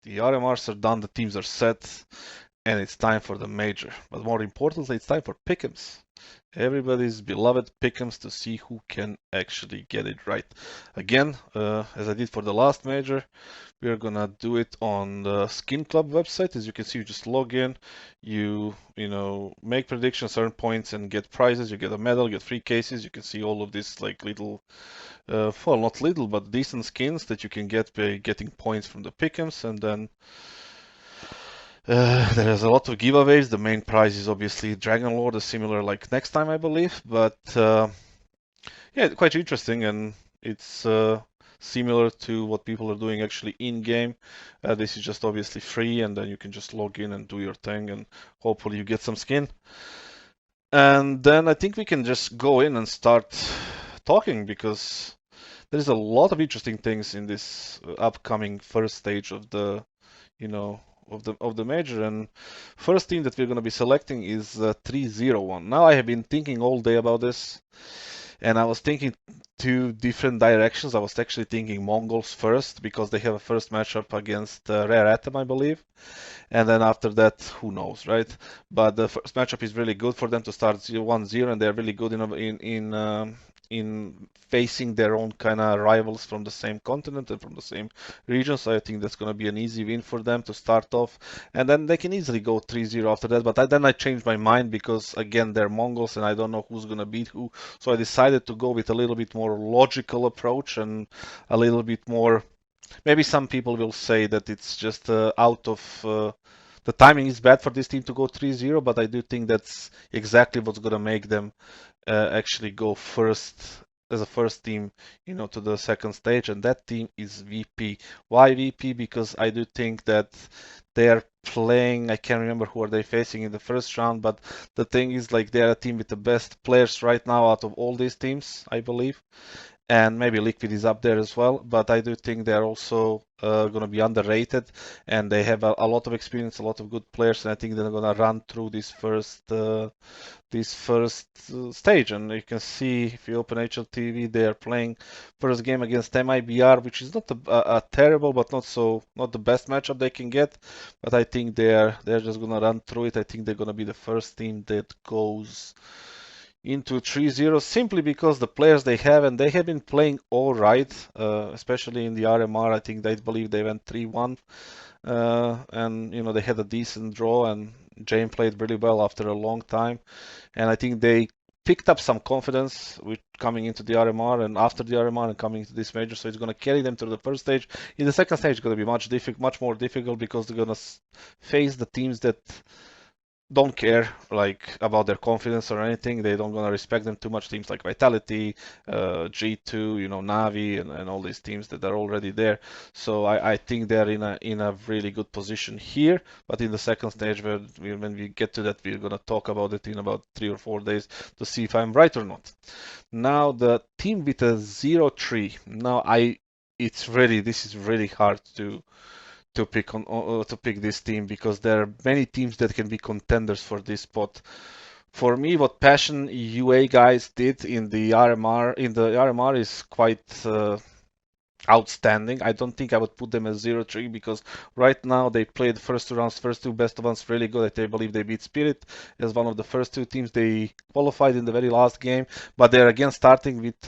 The RMRs are done, the teams are set, and it's time for the major. But more importantly, it's time for pick'ems. Everybody's beloved pick'ems to see who can actually get it right. Again, as I did for the last major, we are gonna do it on the Skin Club website. As you can see, you just log in, you make predictions, earn points, and get prizes. You get a medal, get free cases. You can see all of this like little, well, not little, but decent skins that you can get by getting points from the pick'ems, and then there's a lot of giveaways. The main prize is obviously Dragon Lord, a similar like next time, I believe. But yeah, quite interesting, and it's similar to what people are doing actually in game. This is just obviously free, and then you can just log in and do your thing, and hopefully you get some skin. And then I think we can just go in and start talking because there's a lot of interesting things in this upcoming first stage of the, you know, of the major. And first team that we're going to be selecting is 301. Now I have been thinking all day about this, and I was thinking two different directions. I was actually thinking Mongols first because they have a first matchup against Rare Atom, I believe, and then after that, who knows, right? But the first matchup is really good for them to start 1-0, and they're really good in facing their own kind of rivals from the same continent and from the same region. So I think that's going to be an easy win for them to start off, and then they can easily go 3-0 after that. But then I changed my mind because again they're Mongols, and I don't know who's going to beat who. So I decided to go with a little bit more logical approach and a little bit more. Maybe some people will say that it's just out of the timing is bad for this team to go 3-0, but I do think that's exactly what's going to make them actually go first as a first team, to the second stage, and that team is VP. Why VP? Because I do think that they are playing. I can't remember who are they facing in the first round, but the thing is, like, they are a team with the best players right now out of all these teams, I believe, and maybe Liquid is up there as well. But I do think they're also going to be underrated, and they have a lot of experience, a lot of good players, and I think they're going to run through this first stage. And you can see if you open HLTV, they are playing first game against MIBR, which is not a terrible, but not the best matchup they can get. But I think they're just going to run through it. I think they're going to be the first team that goes into 3-0 simply because the players they have, and they have been playing all right, especially in the RMR. I think they believe they went 3-1, and they had a decent draw, and Jane played really well after a long time, and I think they picked up some confidence with coming into the RMR and after the RMR and coming into this major, so it's going to carry them to the first stage. In the second stage, it's going to be much more difficult because they're going to face the teams that don't care like about their confidence or anything. They don't gonna respect them too much. Teams like Vitality, G2, Navi, and all these teams that are already there. So I think they're in a really good position here. But in the second stage, when we get to that, we're gonna talk about it in about 3 or 4 days to see if I'm right or not. Now the team with a 0-3. Now this is really hard to pick this team because there are many teams that can be contenders for this spot. For me, what Passion UA guys did in the RMR is quite outstanding. I don't think I would put them as 0-3 because right now they played first two best of ones really good. I believe they beat Spirit as one of the first two teams. They qualified in the very last game, but they're again starting with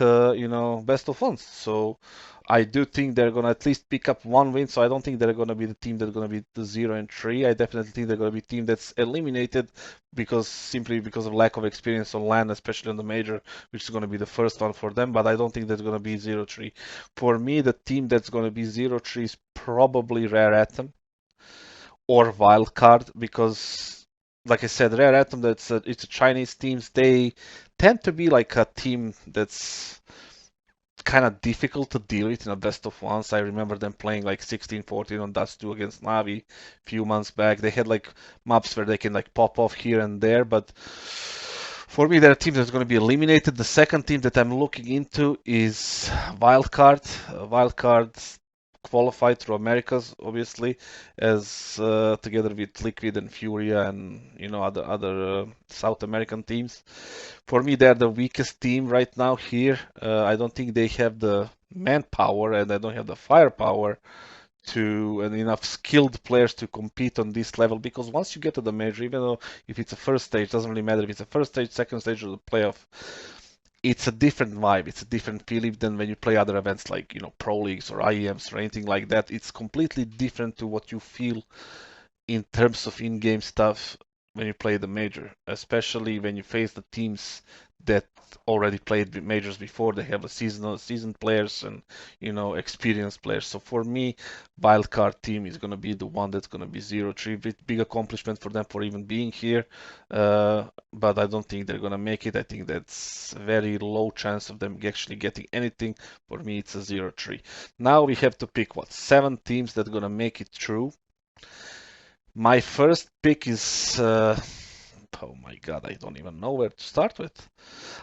best of ones. So I do think they're gonna at least pick up one win. So I don't think they're gonna be the team that's gonna be the 0-3. I definitely think they're gonna be a team that's eliminated simply because of lack of experience on LAN, especially on the major, which is gonna be the first one for them. But I don't think that's gonna be 0-3. For me, the team that's going to be 0-3 is probably Rare Atom or Wildcard because, like I said, Rare Atom, it's a Chinese teams. They tend to be like a team that's kind of difficult to deal with in a best of ones. I remember them playing like 16-14 on Dust 2 against Navi a few months back. They had like maps where they can like pop off here and there, but for me, they're a team that's going to be eliminated. The second team that I'm looking into is Wildcard. Wildcard qualified through Americas, obviously, as together with Liquid and Furia and other South American teams. For me, they're the weakest team right now here. I don't think they have the manpower and I don't have the firepower and enough skilled players to compete on this level, because once you get to the major, even though if it's a first stage, doesn't really matter if it's a first stage, second stage, or the playoff, it's a different vibe, it's a different feeling than when you play other events like, pro leagues or IEMs or anything like that. It's completely different to what you feel in terms of in-game stuff when you play the major, especially when you face the teams that already played majors before. They have a seasoned players and experienced players. So for me, wildcard team is gonna be the one that's gonna be 0-3. Big accomplishment for them for even being here, but I don't think they're gonna make it. I think that's a very low chance of them actually getting anything. For me, it's a 0-3. Now we have to pick what 7 teams that are gonna make it through. My first pick is, oh my God, I don't even know where to start with.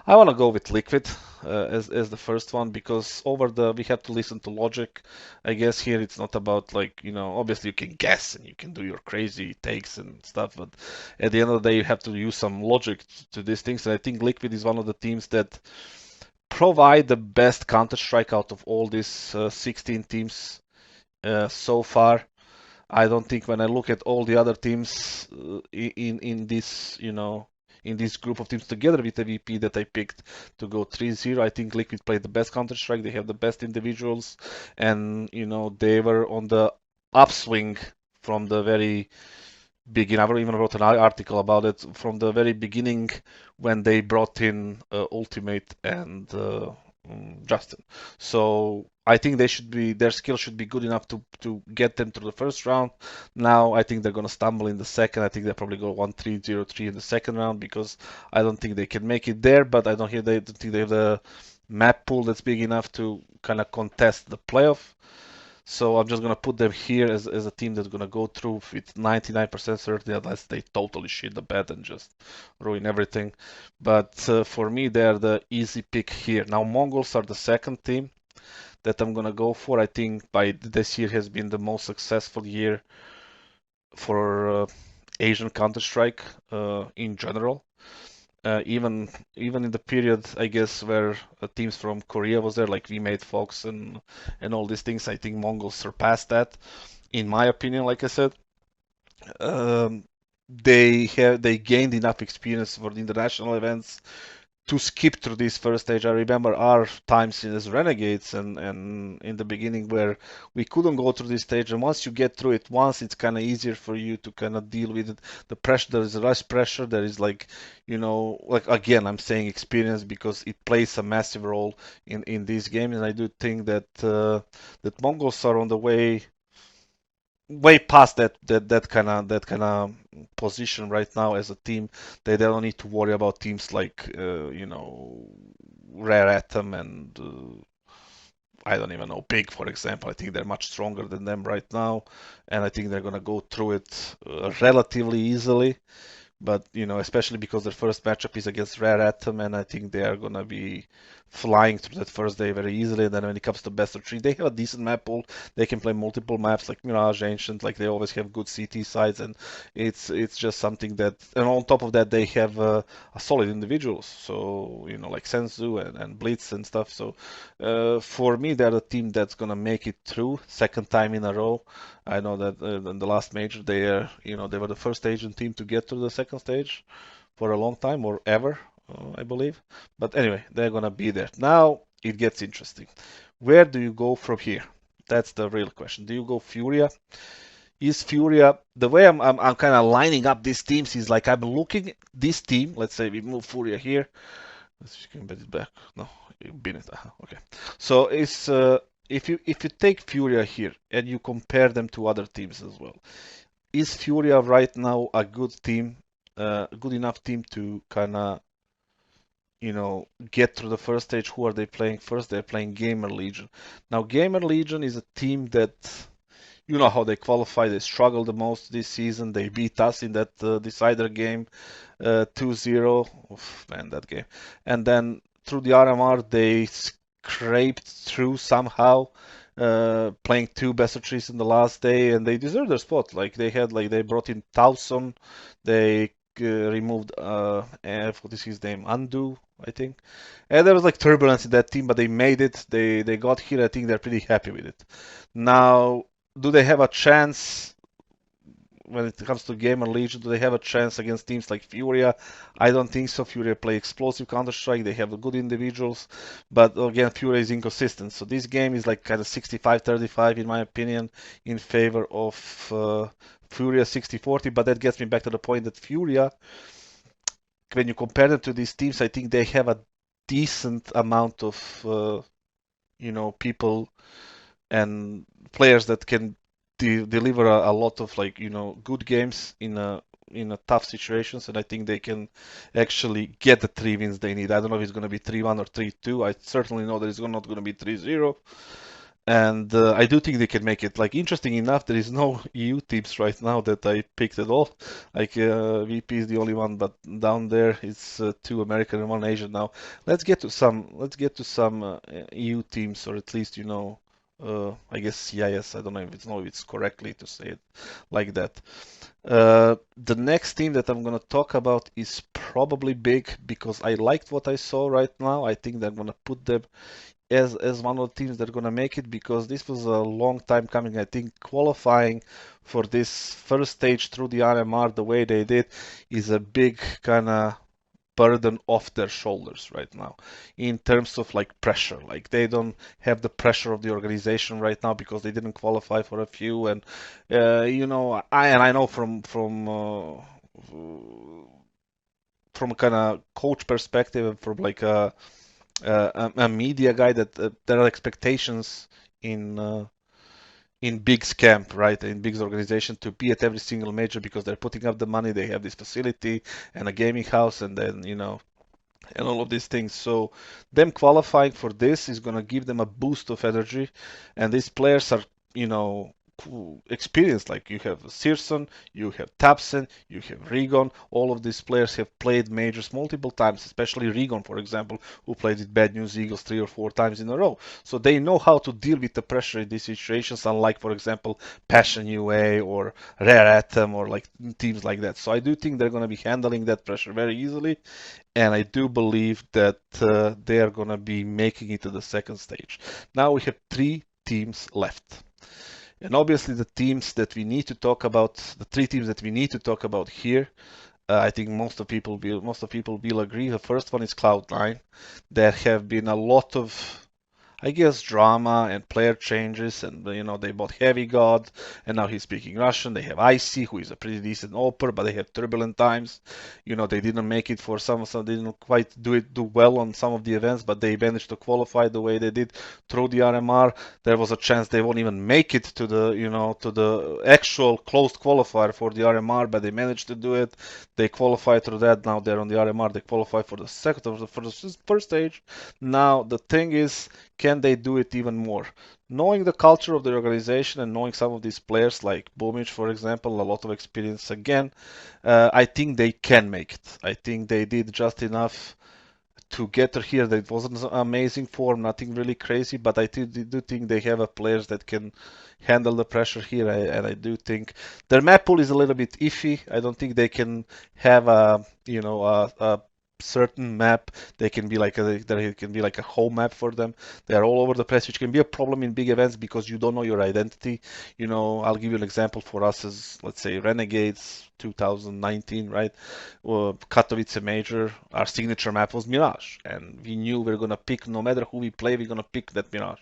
I want to go with Liquid as the first one, because we have to listen to logic. I guess here it's not about like, obviously you can guess and you can do your crazy takes and stuff, but at the end of the day you have to use some logic to these things. And I think Liquid is one of the teams that provide the best Counter-Strike out of all these 16 teams so far. I don't think when I look at all the other teams in this, in this group of teams together with the VP that I picked to go 3-0, I think Liquid played the best Counter-Strike. They have the best individuals, and they were on the upswing from the very beginning. I even wrote an article about it from the very beginning when they brought in Ultimate and Justin. So I think their skill should be good enough to get them through the first round. Now I think they're gonna stumble in the second. I think they'll probably go 1-3, 0-3 in the second round, because I don't think they can make it there. But I don't think they have the map pool that's big enough to kind of contest the playoff. So I'm just gonna put them here as a team that's gonna go through with 99% certainty, unless they totally shit the bed and just ruin everything. But for me, they're the easy pick here. Now Mongols are the second team that I'm gonna go for. I think by this year has been the most successful year for Asian Counter-Strike in general. Even in the period, I guess, where teams from Korea was there, like we made Fox and all these things, I think Mongols surpassed that, in my opinion. Like I said, um, they gained enough experience for the international events to skip through this first stage. I remember our times as Renegades and in the beginning where we couldn't go through this stage. And once you get through it once, it's kind of easier for you to kind of deal with it. The pressure, there is less pressure. There is like, like again, I'm saying experience because it plays a massive role in this game. And I do think that that Mongols are on the way past that kind of position right now as a team. They don't need to worry about teams like Rare Atom and I don't even know, Big, for example. I think they're much stronger than them right now, and I think they're gonna go through it relatively easily. But especially because their first matchup is against Rare Atom, and I think they are gonna be flying through that first day very easily. And then when it comes to best of three, they have a decent map pool. They can play multiple maps like Mirage, Ancient, like they always have good CT sides, and it's just something that. And on top of that, they have a solid individuals. So like Senzu and Blitz and stuff. So for me, they're the team that's gonna make it through second time in a row. I know that in the last major, they were the first Asian team to get to the second stage for a long time, or ever, I believe. But anyway, they're gonna be there. Now it gets interesting. Where do you go from here? That's the real question. Do you go Furia? Is Furia the way I'm kind of lining up these teams is like I'm looking at this team. Let's say we move Furia here. Let's just embed it back. No, bin it. Okay. So it's if you take Furia here and you compare them to other teams as well, is Furia right now a good team, good enough team to kind of get through the first stage? Who are they playing first? They're playing Gamer Legion. Now, Gamer Legion is a team that you know how they qualify. They struggled the most this season. They beat us in that decider game 2-0. Oof, man, that game. And then through the RMR, they scraped through somehow, playing 2 best of 3s in the last day, and they deserve their spot. They brought in Towson, they removed what is his name, Undo, I think. And there was like turbulence in that team, but they made it. They got here. I think they're pretty happy with it. Now do they have a chance when it comes to Gamer Legion? Do they have a chance against teams like Furia? I don't think so. Furia play explosive Counter-Strike. They have good individuals, but again, Furia is inconsistent. So this game is like kind of 65-35 in my opinion in favor of Furia 60-40. But that gets me back to the point that Furia, when you compare them to these teams, I think they have a decent amount of people and players that can deliver a lot of like good games in a tough situations, and I think they can actually get the 3 wins they need. I don't know if it's going to be 3-1 or 3-2. I certainly know that it's not going to be 3-0. And I do think they can make it. Like, interesting enough, there is no EU teams right now that I picked at all. Like, VP is the only one, but down there it's 2 American and 1 Asian now. Let's get to some. Let's get to some EU teams, or at least I guess CIS. I don't know if it's correctly to say it like that. The next team that I'm gonna talk about is probably big because I liked what I saw right now. I think they're gonna put them as one of the teams that are going to make it because this was a long time coming. I think qualifying for this first stage through the RMR the way they did is a big kind of burden off their shoulders right now in terms of like pressure. Like they don't have the pressure of the organization right now because they didn't qualify for a few. And I know from a kind of coach perspective and from like a media guy that there are expectations in Big's camp, right? In Big's organization to be at every single major because they're putting up the money, they have this facility and a gaming house, and then and all of these things. So them qualifying for this is going to give them a boost of energy, and these players are, experienced. Like you have Searson, you have Tapsen, you have Rigon. All of these players have played majors multiple times, especially Rigon, for example, who played with Bad News Eagles 3 or 4 times in a row. So they know how to deal with the pressure in these situations, unlike, for example, Passion UA or Rare Atom or like teams like that. So I do think they're going to be handling that pressure very easily, and I do believe that they are going to be making it to the second stage. Now we have 3 teams left. And obviously, the teams that we need to talk about, the 3 teams that we need to talk about here, I think most of people will agree. The first one is Cloud9. There have been a lot of, I guess, drama and player changes, and they bought Heavy God, and now he's speaking Russian. They have Icy, who is a pretty decent oper, but they have turbulent times. They didn't make it for some, they didn't quite do well on some of the events, but they managed to qualify the way they did through the RMR. There was a chance they won't even make it to the actual closed qualifier for the RMR, but they managed to do it. They qualified through that. Now they're on the RMR. They qualify for the first stage. Now the thing is, can they do it even more? Knowing the culture of the organization and knowing some of these players like Boomich, for example, a lot of experience again, I think they can make it. I think they did just enough to get her here. That wasn't amazing form, nothing really crazy, but I do think they have a players that can handle the pressure here, and I do think their map pool is a little bit iffy. I don't think they can have a certain map. They can be like a home map for them. They are all over the place, which can be a problem in big events because you don't know your identity. I'll give you an example for us as, let's say, Renegades 2019, right? Katowice Major, our signature map was Mirage, and we knew we are gonna pick, no matter who we play, we're gonna pick that Mirage.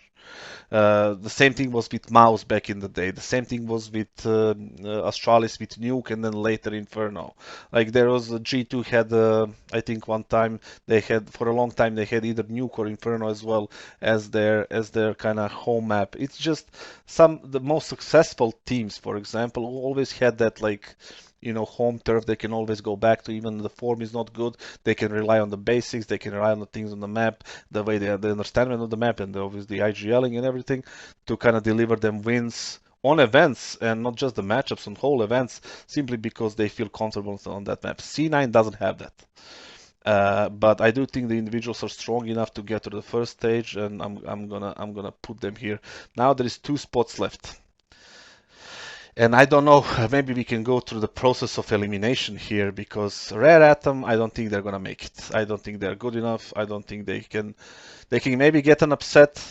The same thing was with Mouse back in the day. The same thing was with Astralis with Nuke, and then later Inferno. Like there was G2 had, I think one time they had, for a long time they had either Nuke or Inferno as well as their kind of home map. It's just the most successful teams, for example, always had that like home turf they can always go back to. Even the form is not good, they can rely on the basics, they can rely on the things on the map, the way they understand of the map, and obviously IGLing and everything to kind of deliver them wins on events, and not just the matchups, on whole events, simply because they feel comfortable on that map. C9 doesn't have that. But I do think the individuals are strong enough to get to the first stage, and I'm gonna put them here. Now there is 2 spots left. And I don't know, maybe we can go through the process of elimination here, because Rare Atom, I don't think they're gonna make it. I don't think they're good enough. I don't think they can maybe get an upset.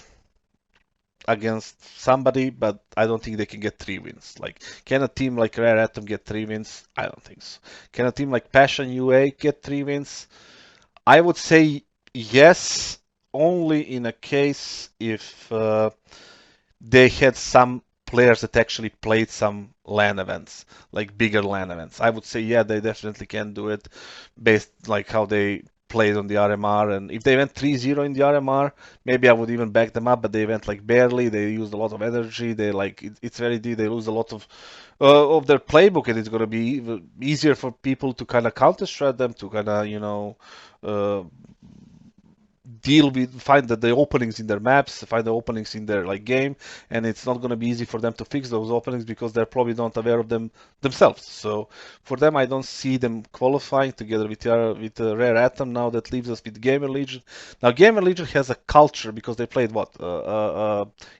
against somebody, but I don't think they can get 3 wins. Like, can a team like Rare Atom get 3 wins? I don't think so. Can a team like Passion UA get 3 wins? I would say yes, only in a case if they had some players that actually played some LAN events, like bigger LAN events. I would say, yeah, they definitely can do it based like how they played on the RMR. And if they went 3-0 in the RMR, maybe I would even back them up, but they went like barely. They used a lot of energy. They like it's very deep. They lose a lot of their playbook, and it's going to be easier for people to kind of counter strat them, to kind of, uh, find the openings in their maps, find the openings in their like game, and it's not going to be easy for them to fix those openings because they're probably not aware of them themselves. So for them, I don't see them qualifying together with Rare Atom. Now that leaves us with Gamer Legion. Now Gamer Legion has a culture because they played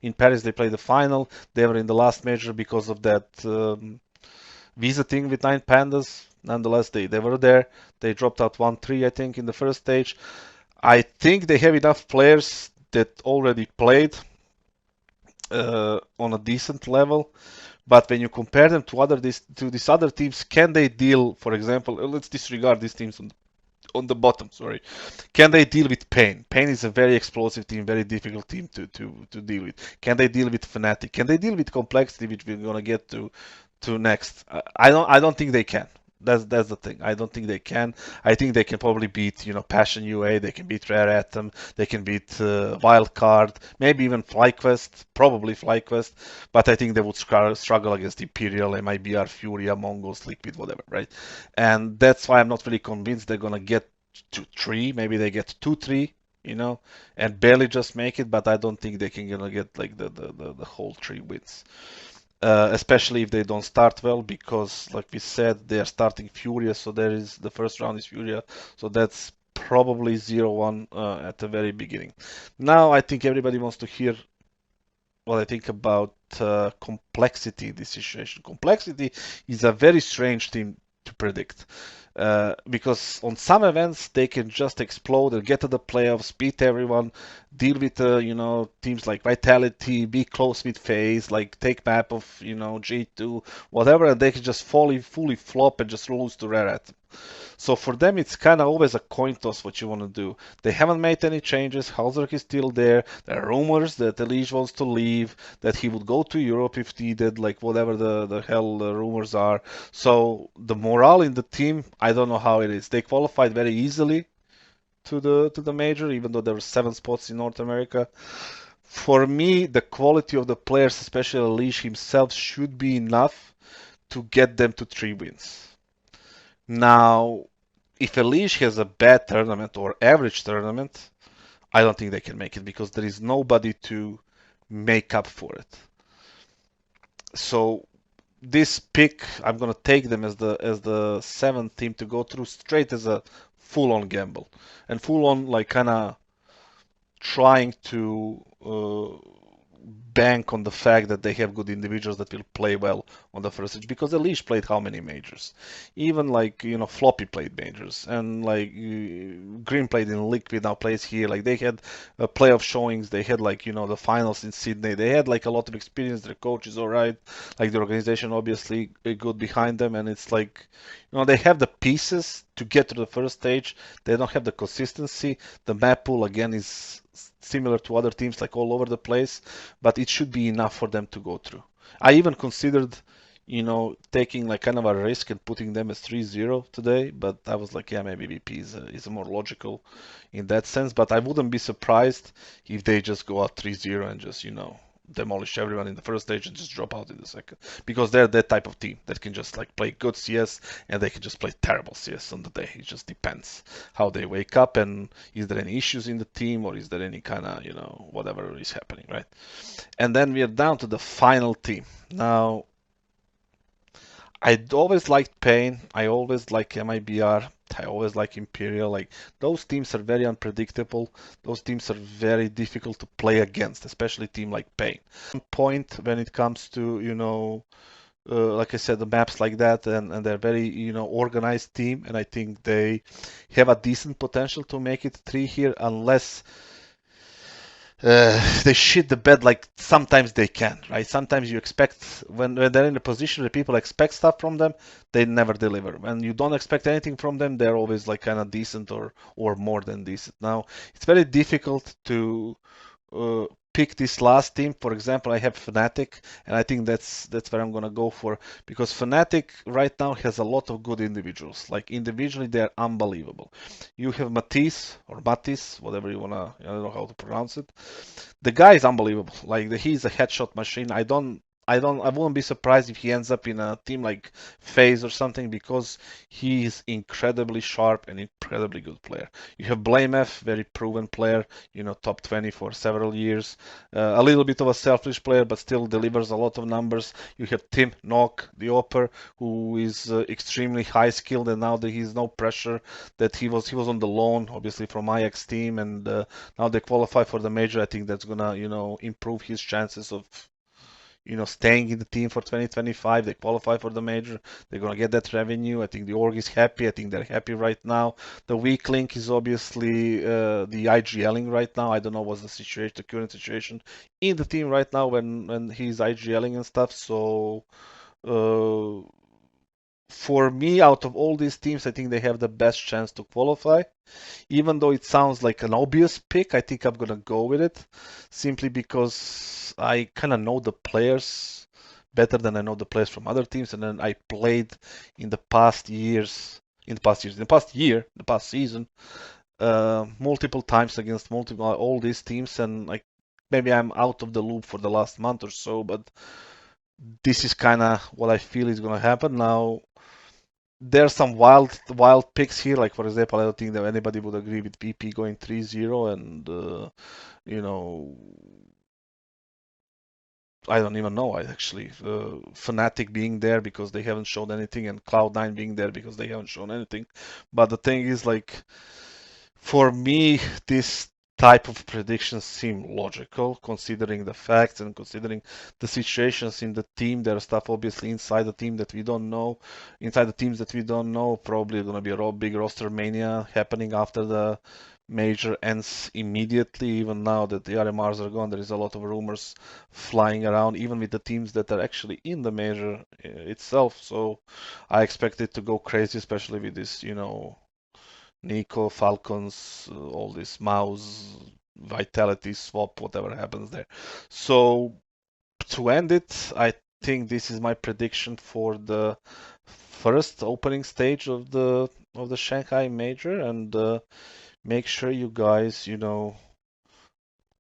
in Paris. They played the final. They were in the last major because of that Visa thing with 9 Pandas. Nonetheless, they were there. They dropped out 1-3, I think, in the first stage. I think they have enough players that already played on a decent level, but when you compare them to these other teams, can they deal? For example, let's disregard these teams on the bottom. Sorry, can they deal with Pain? Pain is a very explosive team, very difficult team to deal with. Can they deal with Fnatic? Can they deal with Complexity, which we're gonna get to next? I don't think they can. That's the thing. I don't think they can. I think they can probably beat, Passion UA. They can beat Rare Atom. They can beat Wildcard. Maybe even FlyQuest. Probably FlyQuest. But I think they would struggle against Imperial, MIBR, Furia, Mongols, Liquid, whatever, right? And that's why I'm not really convinced they're gonna get to 3. Maybe they get 2-3. And barely just make it. But I don't think they can gonna get like the whole 3 wins. Especially if they don't start well, because like we said, they are starting Furia, so the first round is Furia, so that's probably 0-1 at the very beginning. Now I think everybody wants to hear what I think about Complexity in this situation. Complexity is a very strange team to predict. Because on some events they can just explode and get to the playoffs, beat everyone, deal with teams like Vitality, be close with FaZe, like take map of G2, whatever, and they can just fully flop and just lose to Rare Atom. So for them, it's kind of always a coin toss what you want to do. They haven't made any changes. Halzerk is still there. There are rumors that Elige wants to leave, that he would go to Europe if needed, like whatever the hell the rumors are. So the morale in the team, I don't know how it is. They qualified very easily to the major, even though there were 7 spots in North America. For me, the quality of the players, especially Elige himself, should be enough to get them to 3 wins. Now, if Elige has a bad tournament or average tournament, I don't think they can make it because there is nobody to make up for it. So this pick, I'm gonna take them as the 7th team to go through straight as a full-on gamble and full-on like kind of trying to bank on the fact that they have good individuals that will play well on the first stage, because Elige played how many majors? Even like Floppy played majors, and like Green played in Liquid, now plays here. Like they had playoff showings, they had like the finals in Sydney. They had like a lot of experience. Their coach is alright, like the organization obviously good behind them, and it's like they have the pieces to get to the first stage. They don't have the consistency. The map pool again is similar to other teams, like all over the place, but it should be enough for them to go through. I even considered, taking like kind of a risk and putting them as 3-0 today, but I was like, yeah, maybe VP is more logical in that sense, but I wouldn't be surprised if they just go out 3-0 and just, demolish everyone in the first stage and just drop out in the second, because they're that type of team that can just like play good CS and they can just play terrible CS on the day. It just depends how they wake up, and is there any issues in the team, or is there any kind of whatever is happening, right? And then we are down to the final team. Now I always liked Pain, I always like MIBR, I always like Imperial. Like those teams are very unpredictable. Those teams are very difficult to play against, especially a team like Pain. One point when it comes to like I said, the maps like that, and they're very organized team, and I think they have a decent potential to make it 3 here, unless they shit the bed like sometimes they can, right? Sometimes you expect when they're in a position where people expect stuff from them, they never deliver. When you don't expect anything from them, they're always like kind of decent or more than decent. Now it's very difficult to uh, pick this last team. For example, I have Fnatic, and I think that's where I'm gonna go for because Fnatic right now has a lot of good individuals. Like individually, they're unbelievable. You have Matisse or Matisse, whatever you wanna, I don't know how to pronounce it. The guy is unbelievable. Like he's a headshot machine. I wouldn't be surprised if he ends up in a team like FaZe or something because he is incredibly sharp and incredibly good player. You have Blamef, very proven player, top 20 for several years. A little bit of a selfish player, but still delivers a lot of numbers. You have Tim Nock, the Opper, who is extremely high skilled, and now that he's no pressure that he was on the loan, obviously from Ajax team, and now they qualify for the major. I think that's gonna, improve his chances of staying in the team for 2025. They qualify for the major. They're going to get that revenue. I think the org is happy. I think they're happy right now. The weak link is obviously the IGLing right now. I don't know what's the current situation in the team right now when he's IGLing and stuff. So uh, for me, out of all these teams, I think they have the best chance to qualify. Even though it sounds like an obvious pick, I think I'm gonna go with it simply because I kind of know the players better than I know the players from other teams, and then I played in the past years, in the past year, the past season, multiple times against all these teams, and like maybe I'm out of the loop for the last month or so, but this is kind of what I feel is gonna happen now. There's some wild picks here. Like for example, I don't think that anybody would agree with PP going 3-0, and you know, I don't even know. I actually Fnatic being there because they haven't shown anything, and Cloud9 being there because they haven't shown anything. But the thing is, like, for me, this type of predictions seem logical considering the facts and considering the situations in the team. There's stuff obviously inside the team that we don't know, inside the teams that we don't know. Probably going to be a big roster mania happening after the major ends immediately. Even now that the RMRs are gone, there is a lot of rumors flying around, even with the teams that are actually in the major itself. So I expect it to go crazy, especially with this, Nico, Falcons, all this mouse, vitality swap, whatever happens there. So to end it, I think this is my prediction for the first opening stage of the Shanghai Major, and make sure you guys,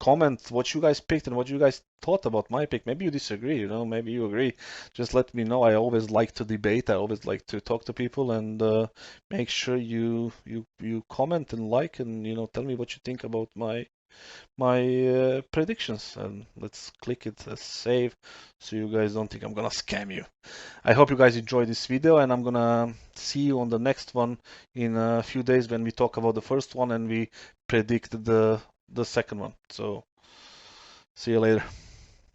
comment what you guys picked and what you guys thought about my pick. Maybe you disagree, maybe you agree. Just let me know. I always like to debate. I always like to talk to people, and make sure you comment and like, and tell me what you think about my predictions. And let's click it as save so you guys don't think I'm gonna scam you. I hope you guys enjoyed this video, and I'm gonna see you on the next one in a few days when we talk about the first one and we predict the second one. So see you later.